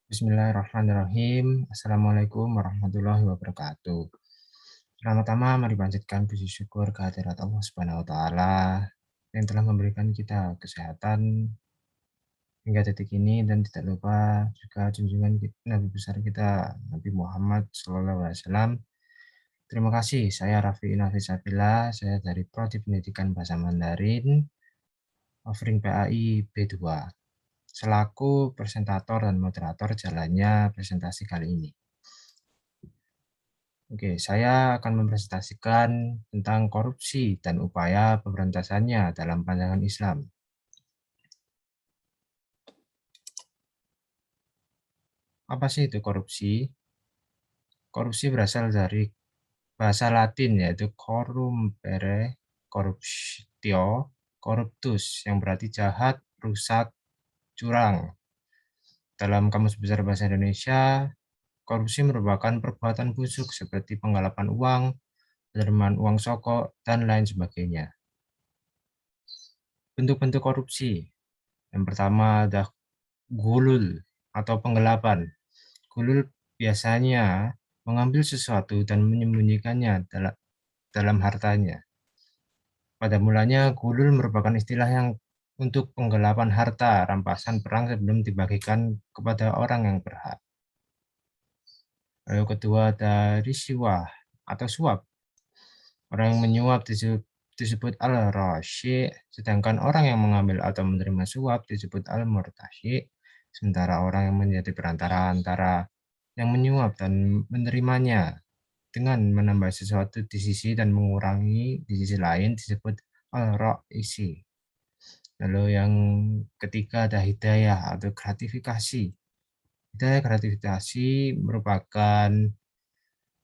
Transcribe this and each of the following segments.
Bismillahirrahmanirrahim. Assalamualaikum warahmatullahi wabarakatuh. Pertama-tama mari panjatkan puji syukur kehadirat Allah Subhanahu wa taala yang telah memberikan kita kesehatan hingga detik ini dan tidak lupa juga junjungan Nabi besar kita Nabi Muhammad SAW. Terima kasih, saya Raffi Nafisabila, saya dari Prodi Pendidikan Bahasa Mandarin, offering PAI B2, selaku presentator dan moderator jalannya presentasi kali ini. Oke, saya akan mempresentasikan tentang korupsi dan upaya pemberantasannya dalam pandangan Islam. Apa sih itu korupsi? Korupsi berasal dari bahasa Latin yaitu corrumpere, corruptio, corruptus, yang berarti jahat, rusak, curang. Dalam Kamus Besar Bahasa Indonesia, korupsi merupakan perbuatan busuk seperti penggalapan uang, penerimaan uang soko, dan lain sebagainya. Bentuk-bentuk korupsi. Yang pertama ada gulul atau penggelapan. Gulul biasanya mengambil sesuatu dan menyembunyikannya dalam hartanya. Pada mulanya, gulul merupakan istilah yang untuk penggelapan harta rampasan perang sebelum dibagikan kepada orang yang berhak. Lalu kedua ada risiwah atau suap. Orang yang menyuap disebut al-rashi, sedangkan orang yang mengambil atau menerima suap disebut al-murtashi, sementara orang yang menjadi perantara antara yang menyuap dan menerimanya dengan menambah sesuatu di sisi dan mengurangi di sisi lain disebut al-ra'isi. Lalu yang ketiga ada hidayah atau gratifikasi. Hidayah gratifikasi merupakan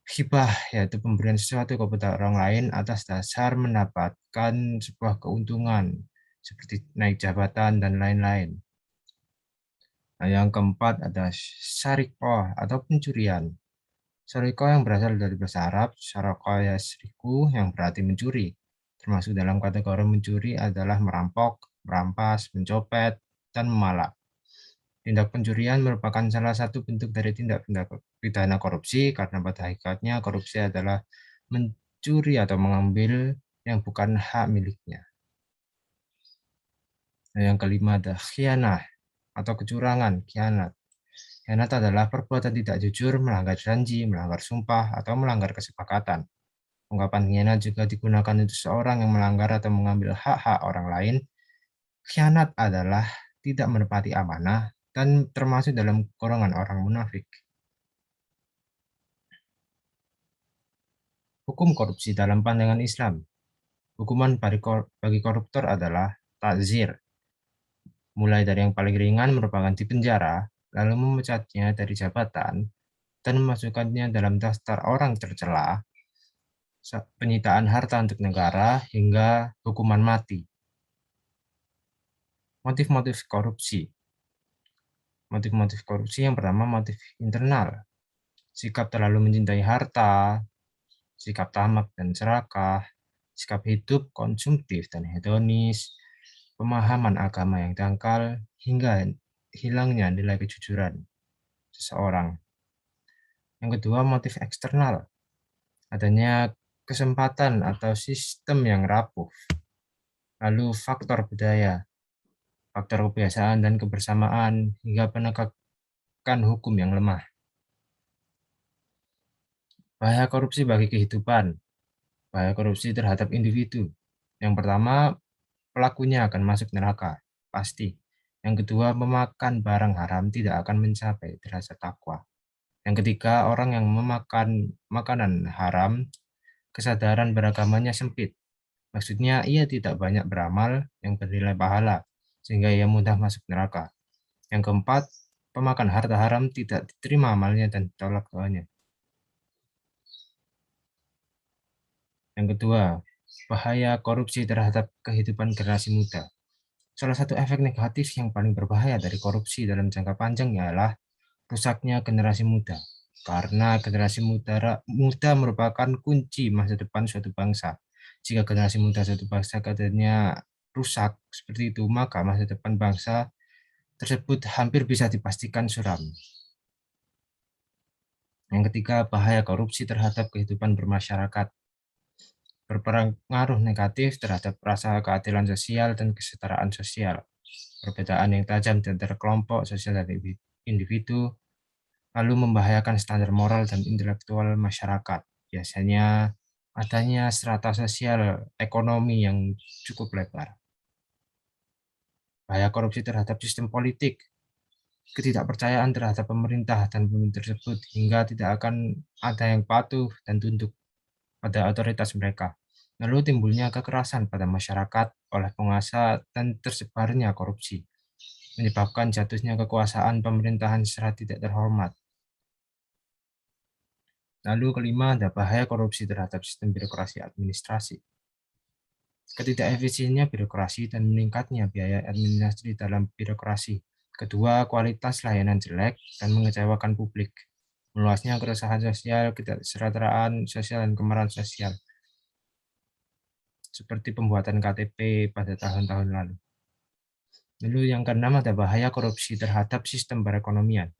hibah, yaitu pemberian sesuatu kepada orang lain atas dasar mendapatkan sebuah keuntungan, seperti naik jabatan dan lain-lain. Nah, yang keempat ada syarikoh atau pencurian. Syarikoh yang berasal dari bahasa Arab, syarakoh yasriku, yang berarti mencuri. Termasuk dalam kategori mencuri adalah merampok, merampas, mencopet, dan memalak. Tindak pencurian merupakan salah satu bentuk dari tindak pidana korupsi karena pada hakikatnya korupsi adalah mencuri atau mengambil yang bukan hak miliknya. Nah, yang kelima ada khianah atau kecurangan, khianat. Khianat adalah perbuatan tidak jujur, melanggar janji, melanggar sumpah, atau melanggar kesepakatan. Ungkapan khianat juga digunakan untuk seorang yang melanggar atau mengambil hak-hak orang lain. Khianat adalah tidak menepati amanah dan termasuk dalam golongan orang munafik. Hukum korupsi dalam pandangan Islam. Hukuman bagi koruptor adalah takzir, mulai dari yang paling ringan merupakan dipenjara, lalu memecatnya dari jabatan, dan memasukkannya dalam daftar orang tercela, penyitaan harta untuk negara, hingga hukuman mati. Motif-motif korupsi. Motif-motif korupsi yang pertama motif internal. Sikap terlalu mencintai harta, sikap tamak dan serakah, sikap hidup konsumtif dan hedonis, pemahaman agama yang dangkal, hingga hilangnya nilai kejujuran seseorang. Yang kedua, motif eksternal. Adanya kesempatan atau sistem yang rapuh. Lalu faktor budaya, faktor kebiasaan dan kebersamaan, hingga penegakan hukum yang lemah. Bahaya korupsi bagi kehidupan. Bahaya korupsi terhadap individu. Yang pertama, pelakunya akan masuk neraka, pasti. Yang kedua, memakan barang haram tidak akan mencapai derajat takwa. Yang ketiga, orang yang memakan makanan haram, kesadaran beragamanya sempit. Maksudnya, ia tidak banyak beramal yang bernilai pahala, sehingga ia mudah masuk neraka. Yang keempat, pemakan harta haram tidak diterima amalnya dan ditolak doanya. Yang kedua, bahaya korupsi terhadap kehidupan generasi muda. Salah satu efek negatif yang paling berbahaya dari korupsi dalam jangka panjang ialah rusaknya generasi muda. Karena generasi muda merupakan kunci masa depan suatu bangsa. Jika generasi muda suatu bangsa katanya rusak seperti itu, maka masa depan bangsa tersebut hampir bisa dipastikan suram. Yang ketiga, bahaya korupsi terhadap kehidupan bermasyarakat. Berpengaruh negatif terhadap rasa keadilan sosial dan kesetaraan sosial. Perbedaan yang tajam di antara kelompok sosial dan individu, lalu membahayakan standar moral dan intelektual masyarakat. Biasanya adanya strata sosial ekonomi yang cukup lebar. Bahaya korupsi terhadap sistem politik, ketidakpercayaan terhadap pemerintah dan pemimpin tersebut hingga tidak akan ada yang patuh dan tunduk pada otoritas mereka. Lalu timbulnya kekerasan pada masyarakat oleh penguasa dan tersebarnya korupsi, menyebabkan jatuhnya kekuasaan pemerintahan secara tidak terhormat. Lalu kelima, ada bahaya korupsi terhadap sistem birokrasi administrasi. Ketidakefisiennya birokrasi dan meningkatnya biaya administrasi dalam birokrasi. Kedua, kualitas layanan jelek dan mengecewakan publik. Meluasnya keresahan sosial, ketidaksetaraan sosial, dan kemarahan sosial. Seperti pembuatan KTP pada tahun-tahun lalu. Lalu yang keenam, ada bahaya korupsi terhadap sistem perekonomian.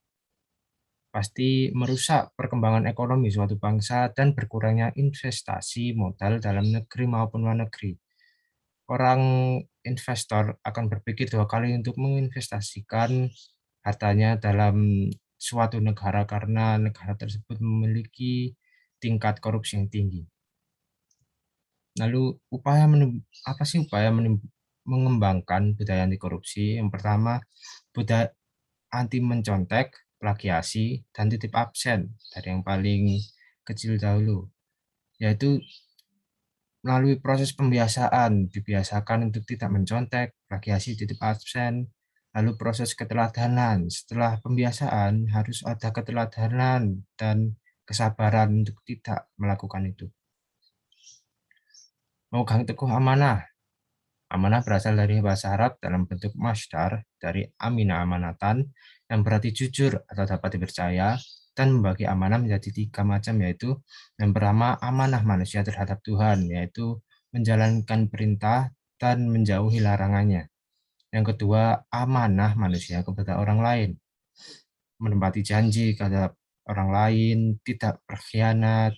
Pasti merusak perkembangan ekonomi suatu bangsa dan berkurangnya investasi modal dalam negeri maupun luar negeri. Orang investor akan berpikir dua kali untuk menginvestasikan hartanya dalam suatu negara karena negara tersebut memiliki tingkat korupsi yang tinggi. Lalu apa sih upaya mengembangkan budaya anti korupsi? Yang pertama, budaya anti mencontek, plagiasi, dan titip absen dari yang paling kecil dahulu, yaitu melalui proses pembiasaan, dibiasakan untuk tidak mencontek, plagiasi, titip absen, lalu proses keteladanan. Setelah pembiasaan, harus ada keteladanan dan kesabaran untuk tidak melakukan itu. Memegang teguh amanah. Amanah berasal dari bahasa Arab dalam bentuk masdar dari amina amanatan yang berarti jujur atau dapat dipercaya, dan membagi amanah menjadi 3 macam, yaitu yang pertama amanah manusia terhadap Tuhan, yaitu menjalankan perintah dan menjauhi larangannya. Yang kedua, amanah manusia kepada orang lain, menepati janji kepada orang lain, tidak berkhianat.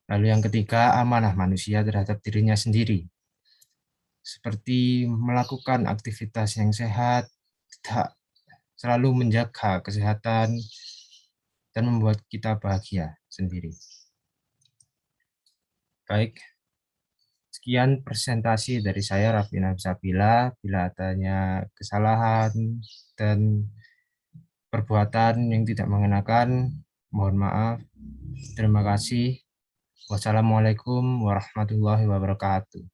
Lalu yang ketiga, amanah manusia terhadap dirinya sendiri, seperti melakukan aktivitas yang sehat, tidak selalu menjaga kesehatan, dan membuat kita bahagia sendiri. Baik, sekian presentasi dari saya, Raffi Nabsabila. Bila adanya kesalahan dan perbuatan yang tidak mengenakan, mohon maaf. Terima kasih. Wassalamualaikum warahmatullahi wabarakatuh.